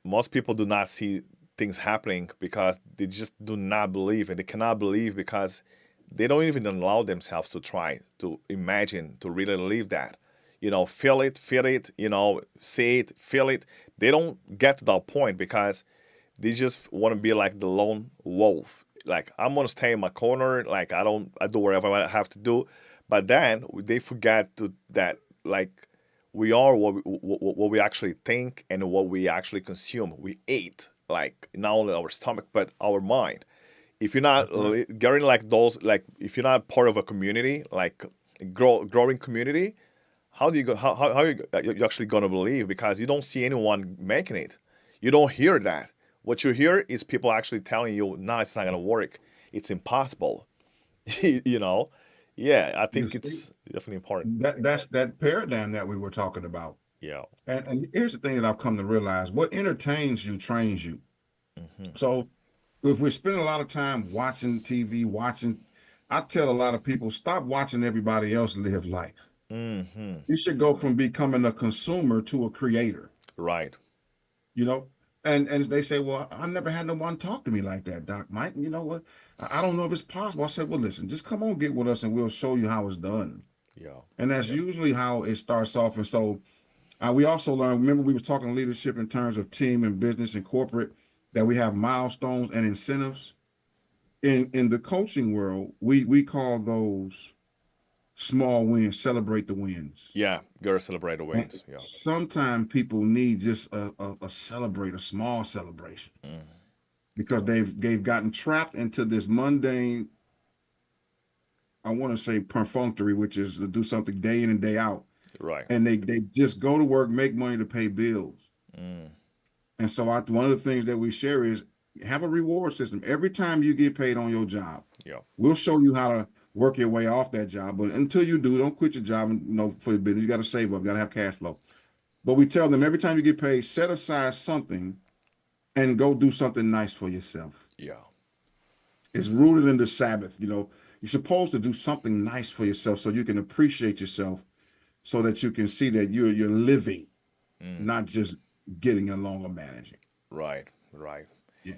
most people do not see things happening because they just do not believe, and they cannot believe because they don't even allow themselves to try to imagine, to really live that. You know, feel it, you know, see it, feel it. They don't get to that point because they just want to be like the lone wolf. Like, I'm gonna stay in my corner. Like, I do whatever I have to do. But then they forget that like we are what we actually think and what we actually consume. We eat, like, not only our stomach but our mind. If you're not getting like those, like if you're not part of a community, like growing community, how do you go? How are you actually gonna believe? Because you don't see anyone making it. You don't hear that. What you hear is people actually telling you, "No, it's not gonna work. It's impossible." You know. Yeah, I think it's definitely important. That's that paradigm that we were talking about. Yeah. And here's the thing that I've come to realize: what entertains you trains you. So if we're spending a lot of time watching TV, I tell a lot of people, stop watching everybody else live life. You should go from becoming a consumer to a creator. Right. You know, and they say, well, I never had no one talk to me like that, Doc Mike. You know what? I don't know if it's possible. I said, well, listen, just come on, get with us, and we'll show you how it's done. Yeah. And that's usually how it starts off. And so we also learned, remember we was talking leadership in terms of team and business and corporate, that we have milestones and incentives. In the coaching world, we call those small wins, celebrate the wins. Yeah, gotta celebrate the wins. Yeah. Sometimes people need just a small celebration, because they've gotten trapped into this mundane, I want to say perfunctory, which is to do something day in and day out. Right. And they just go to work, make money to pay bills. And so one of the things that we share is have a reward system. Every time you get paid on your job, we'll show you how to work your way off that job. But until you do, don't quit your job. And, you know, for your business, you got to save up, got to have cash flow. But we tell them every time you get paid, set aside something and go do something nice for yourself. Yeah. It's rooted in the Sabbath. You know, you're supposed to do something nice for yourself so you can appreciate yourself, so that you can see that you're living, not just getting along or managing. Right. Yeah.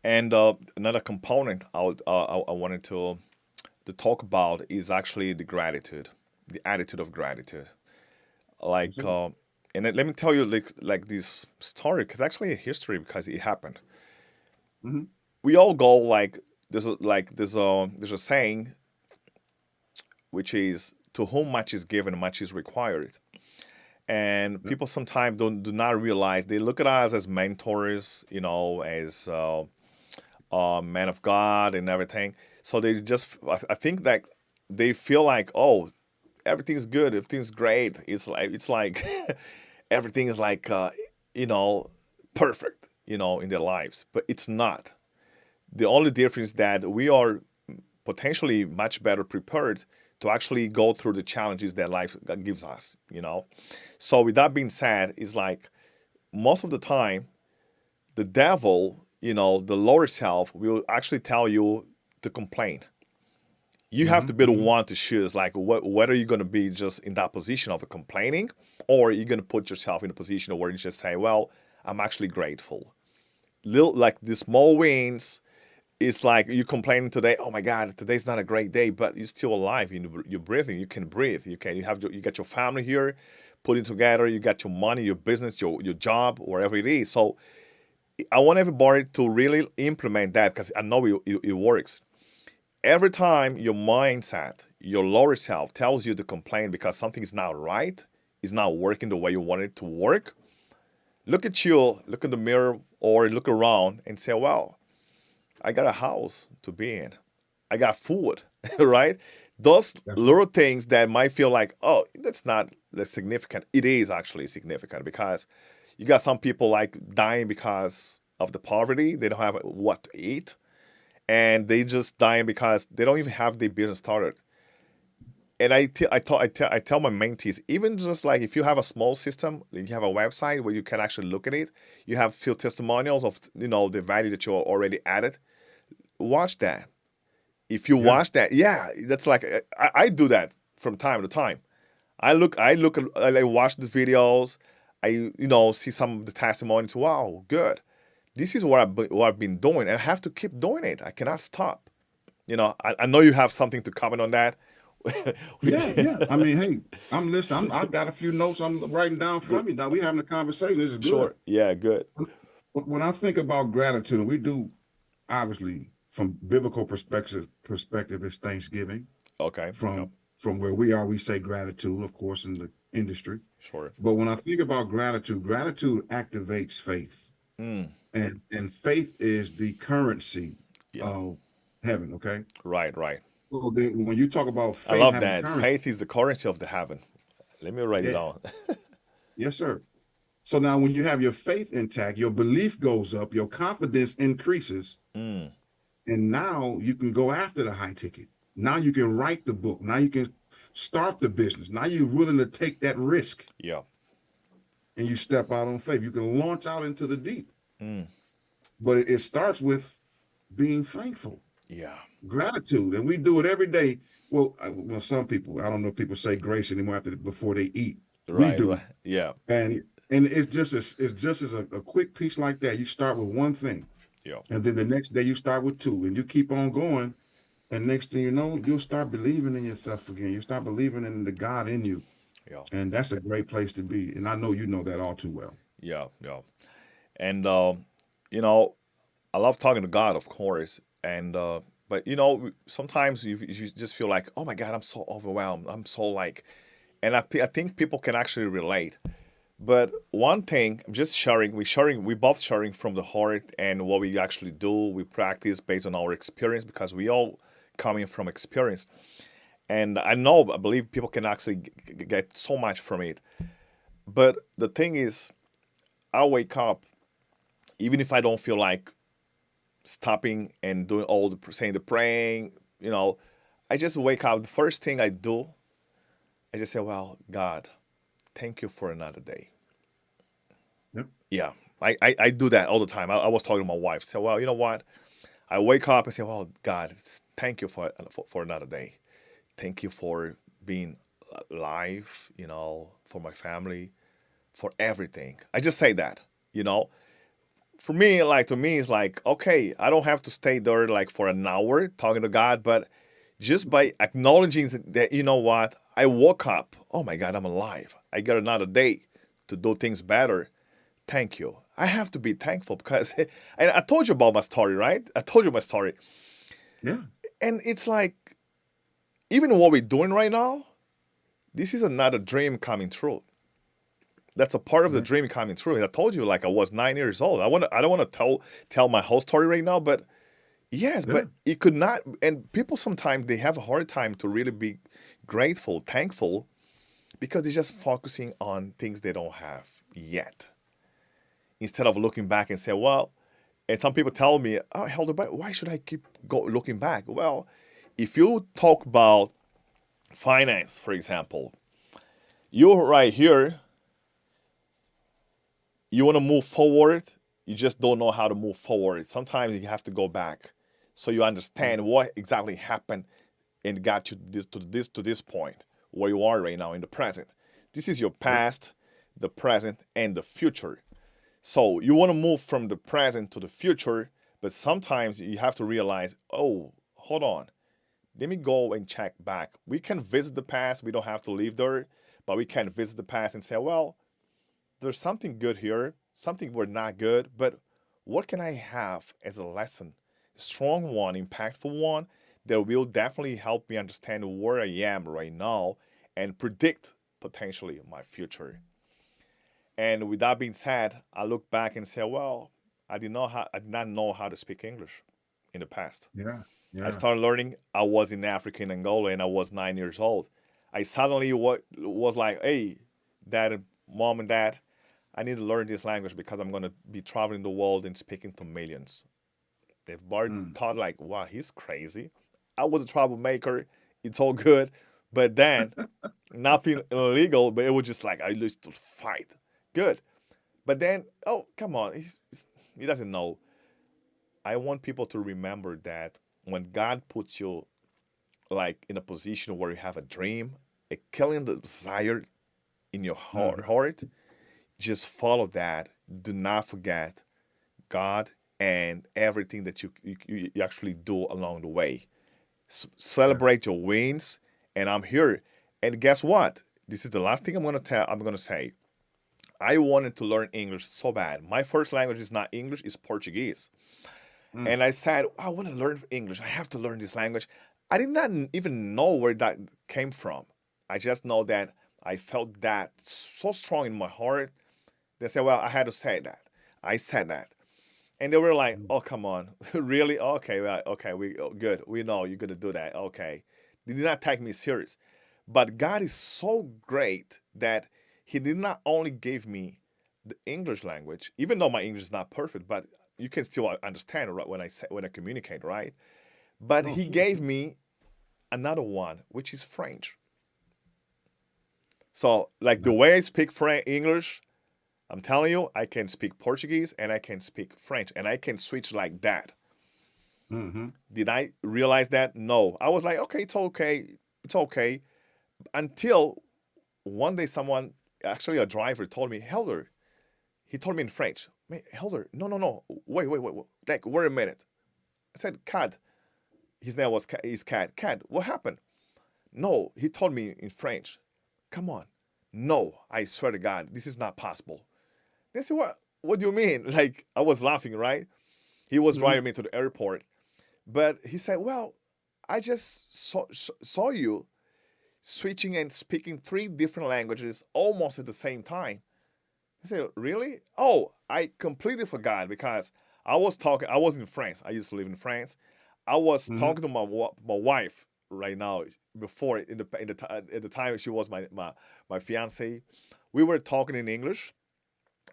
And another component I wanted to talk about is actually the gratitude, the attitude of gratitude. Like, and let me tell you like this story, because actually a history, because it happened. We all go like there's a saying, which is, to whom much is given, much is required. And people sometimes do not realize, they look at us as mentors, you know, as men of God and everything. So they just, I think that they feel like, oh, everything's good, everything's great. It's like everything is like, you know, perfect, you know, in their lives. But it's not. The only difference is that we are potentially much better prepared to actually go through the challenges that life gives us, So with that being said, it's like most of the time, the devil, the lower self will actually tell you to complain. You have to be the one to choose, like whether you're going to be just in that position of complaining, or you're going to put yourself in a position where you just say, well, I'm actually grateful. Like the small wins, it's like you complaining today, oh my God, today's not a great day, but you're still alive. You're breathing. You can breathe. You got your family here, putting together. You got your money, your business, your job, wherever it is. So I want everybody to really implement that, because I know it works. Every time your mindset, your lower self tells you to complain because something is not right, is not working the way you want it to work, look at the mirror or look around and say, well, I got a house to be in. I got food, right? Those little things that might feel like, oh, that's not that significant. It is actually significant, because you got some people like dying because of the poverty. They don't have what to eat. And they just dying because they don't even have their business started. And I tell my mentees, even just like if you have a small system, you have a website where you can actually look at it, you have few testimonials of the value that you already added. Watch that. If you watch that, that's like I do that from time to time. I watch the videos. I see some of the testimonies. Wow, good. This is what I've been doing, and I have to keep doing it. I cannot stop. I know you have something to comment on that. Yeah. I mean, hey, I'm listening. I got a few notes I'm writing down for me. Now we having a conversation. This is good. Sure. Yeah, good. When I think about gratitude, and we do, obviously, from biblical perspective, it's Thanksgiving. Okay. From where we are, we say gratitude, of course, in the industry. Sure. But when I think about gratitude activates faith. And faith is the currency of heaven, okay? Right. Well, then when you talk about faith, I love that. Faith is the currency of the heaven. Let me write it down. Yes, sir. So now when you have your faith intact, your belief goes up, your confidence increases, and now you can go after the high ticket. Now you can write the book. Now you can start the business. Now you're willing to take that risk. Yeah. And you step out on faith. You can launch out into the deep. But it starts with being thankful. Yeah. Gratitude. And we do it every day. Well, some people, I don't know if people say grace anymore before they eat. Right, we do. Right. Yeah. And it's just as a quick piece like that. You start with one thing. Yeah. And then the next day you start with two. And you keep on going. And next thing you know, you'll start believing in yourself again. You start believing in the God in you. Yeah. And that's a great place to be. And I know you know that all too well. Yeah. And I love talking to God, of course. And but sometimes you just feel like, oh my God, I'm so overwhelmed. I'm so like, and I think people can actually relate. But one thing, I'm just sharing. We both sharing from the heart, and what we actually do, we practice based on our experience, because we all coming from experience. And I believe people can actually get so much from it. But the thing is, I wake up, even if I don't feel like stopping and doing saying the praying, I just wake up. The first thing I do, I just say, well, God, thank you for another day. Yep. Yeah, I do that all the time. I was talking to my wife. Say, well, you know what? I wake up and say, well, God, thank you for another day. Thank you for being alive, for my family, for everything. I just say that, For me, to me, it's like, okay, I don't have to stay there like for an hour talking to God, but just by acknowledging that, you know what, I woke up, oh my God, I'm alive. I got another day to do things better. Thank you. I have to be thankful because and I told you about my story, right? I told you my story. Yeah. And it's like, even what we're doing right now, this is another dream coming true. That's a part of the dream coming true. I told you, I was 9 years old. I don't want to tell my whole story right now, but yes, but it could not. And people sometimes they have a hard time to really be grateful, thankful, because they're just focusing on things they don't have yet, instead of looking back and say, well. And some people tell me, oh, Helder, but why should I keep looking back? Well, if you talk about finance, for example, you're right here, you want to move forward, you just don't know how to move forward. Sometimes you have to go back so you understand what exactly happened and got you to this point where you are right now in the present. This is your past, the present, and the future. So you want to move from the present to the future, but sometimes you have to realize, oh, hold on. Let me go and check back. We can visit the past. We don't have to live there, but we can visit the past and say, well, there's something good here, something we're not good, but what can I have as a lesson? A strong one, impactful one that will definitely help me understand where I am right now and predict potentially my future. And with that being said, I look back and say, well, I did not know how to speak English in the past. Yeah. I started learning. I was in Africa, in Angola, and I was 9 years old. I suddenly was like, hey, dad, mom, and dad, I need to learn this language because I'm going to be traveling the world and speaking to millions. They've thought like, wow, he's crazy. I was a troublemaker. It's all good. But then nothing illegal, but it was just like, I used to fight. Good. But then, oh, come on. He doesn't know. I want people to remember that when God puts you like in a position where you have a dream, a killing the desire in your heart, just follow that. Do not forget God and everything that you actually do along the way. Celebrate your wins, and I'm here. And guess what? This is the last thing I'm gonna say. I wanted to learn English so bad. My first language is not English; it's Portuguese. And I said, I want to learn English. I have to learn this language. I did not even know where that came from. I just know that I felt that so strong in my heart. They said, well, I had to say that. I said that. And they were like, oh, come on. Really? Okay, well, okay, good. We know you're going to do that. Okay. They did not take me serious. But God is so great that he did not only give me the English language, even though my English is not perfect, but you can still understand when I communicate, right? But he gave me another one, which is French. So, like the way I speak English, I'm telling you, I can speak Portuguese and I can speak French, and I can switch like that. Did I realize that? No. I was like, okay, it's okay. Until one day, someone, actually a driver, told me, Helder. He told me in French, Helder, no, wait, like, wait a minute. I said, Cad. His name was Cad. Cad, what happened? No, he told me in French, come on. No, I swear to God, this is not possible. They said, what do you mean? Like, I was laughing, right? He was driving me to the airport. But he said, well, I just saw you switching and speaking 3 different languages almost at the same time. I said, really? Oh, I completely forgot because I was in France. I used to live in France. I was talking to my wife right now before at the time she was my fiance. We were talking in English,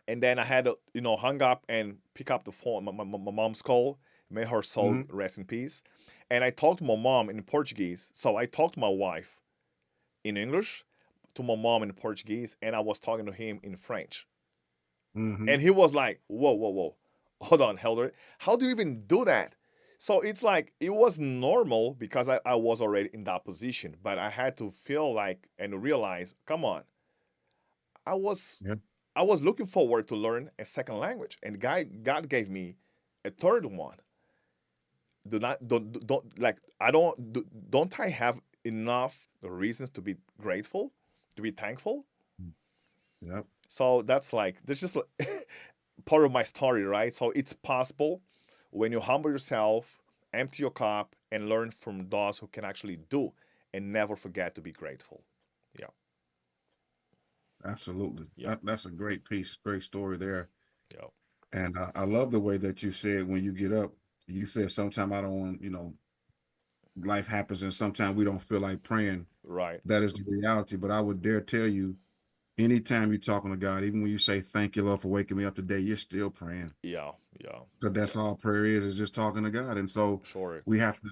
and then I had to hung up and pick up the phone. My mom's call. May her soul rest in peace. And I talked to my mom in Portuguese. So I talked to my wife in English, to my mom in Portuguese, and I was talking to him in French. And he was like, whoa. Hold on, Helder. How do you even do that? So it's like, it was normal because I was already in that position. But I had to feel like and realize, come on. I was looking forward to learn a second language. And God gave me a third one. Don't I have enough reasons to be grateful, to be thankful? Yep. So that's just part of my story, right? So it's possible when you humble yourself, empty your cup, and learn from those who can actually do, and never forget to be grateful. Yeah. Absolutely. Yeah. That's a great piece, great story there. Yeah. And I love the way that you said when you get up, you said sometimes I don't want, life happens and sometimes we don't feel like praying. Right. That is the reality. But I would dare tell you, anytime you're talking to God, even when you say, thank you, Lord, for waking me up today, you're still praying. Yeah. So that's all prayer is just talking to God. And so Sure. we have to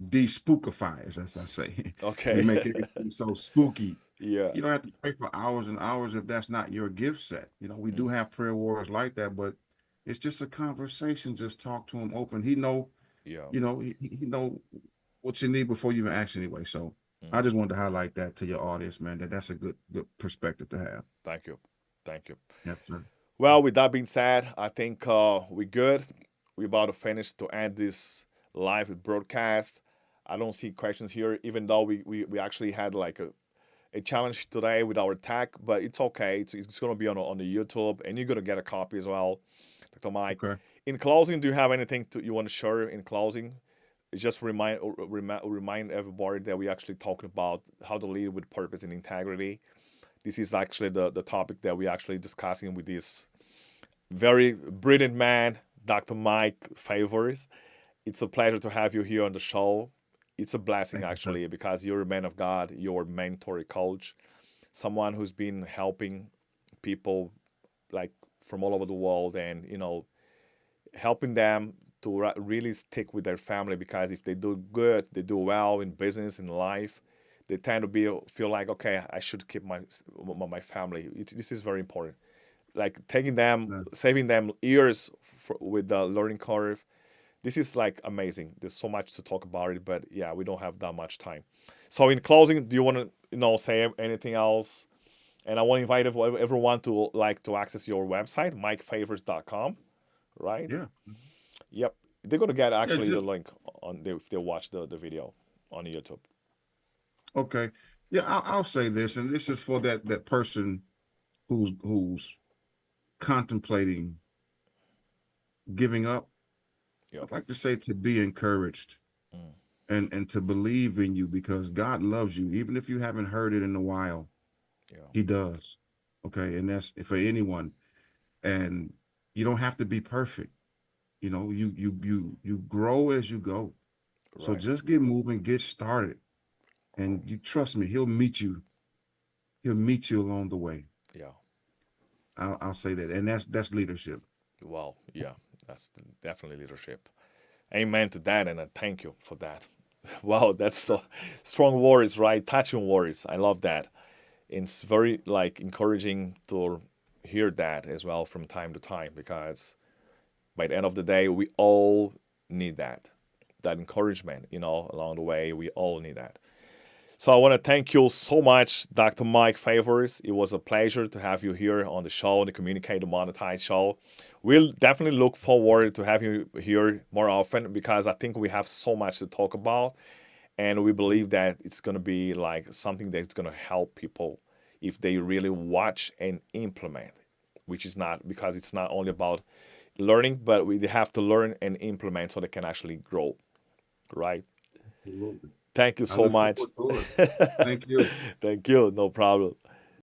de-spookify, as I say. Okay. We make everything so spooky. Yeah. You don't have to pray for hours and hours if that's not your gift set. We do have prayer warriors like that, but it's just a conversation. Just talk to him open. He know, Yeah. he know what you need before you even ask anyway. So I just wanted to highlight that to your audience, man. That's a good perspective to have. Thank you. Thank you. Yep, sir. Well, with that being said, I think we're good. We're about to finish to end this live broadcast. I don't see questions here, even though we actually had like a challenge today with our tech, but it's okay. It's going to be on the YouTube, and you're going to get a copy as well, Dr. Mike. Okay. In closing, do you have anything you want to share in closing? Just remind everybody that we actually talking about how to lead with purpose and integrity. This is actually the topic that we actually discussing with this very brilliant man, Dr. Mike Favors. It's a pleasure to have you here on the show. It's a blessing, actually, because you're a man of God, you're a mentor, coach, someone who's been helping people like from all over the world, and helping them to really stick with their family, because if they do good, they do well in business, in life, they tend to feel like, okay, I should keep my family. This is very important. Like taking them, saving them years with the learning curve. This is like amazing. There's so much to talk about it, but yeah, we don't have that much time. So in closing, do you want to say anything else? And I want to invite everyone to access your website, mikefavors.com, right? Yeah. Yep. They're gonna get actually the link if they watch the video on YouTube. Okay. Yeah, I'll say this, and this is for that person who's contemplating giving up. Yep. I'd like to say to be encouraged and to believe in you, because God loves you, even if you haven't heard it in a while. Yeah. He does. Okay. And that's for anyone. And you don't have to be perfect. You grow as you go. Right. So just get moving, get started. And you trust me, he'll meet you along the way. Yeah. I'll say that. And that's leadership. Well, yeah, that's definitely leadership. Amen to that, and I thank you for that. Wow, that's so strong words, right? Touching words. I love that. It's very encouraging to hear that as well from time to time, because by the end of the day, we all need that encouragement, along the way. We all need that. So I want to thank you so much, Dr. Mike Favors. It was a pleasure to have you here on the show, the Communicate to Monetize show. We'll definitely look forward to having you here more often, because I think we have so much to talk about. And we believe that it's going to be something that's going to help people if they really watch and implement, which is not, because it's not only about learning, but they have to learn and implement so they can actually grow, right? Absolutely. Thank you so much. Thank you. Thank you. No problem.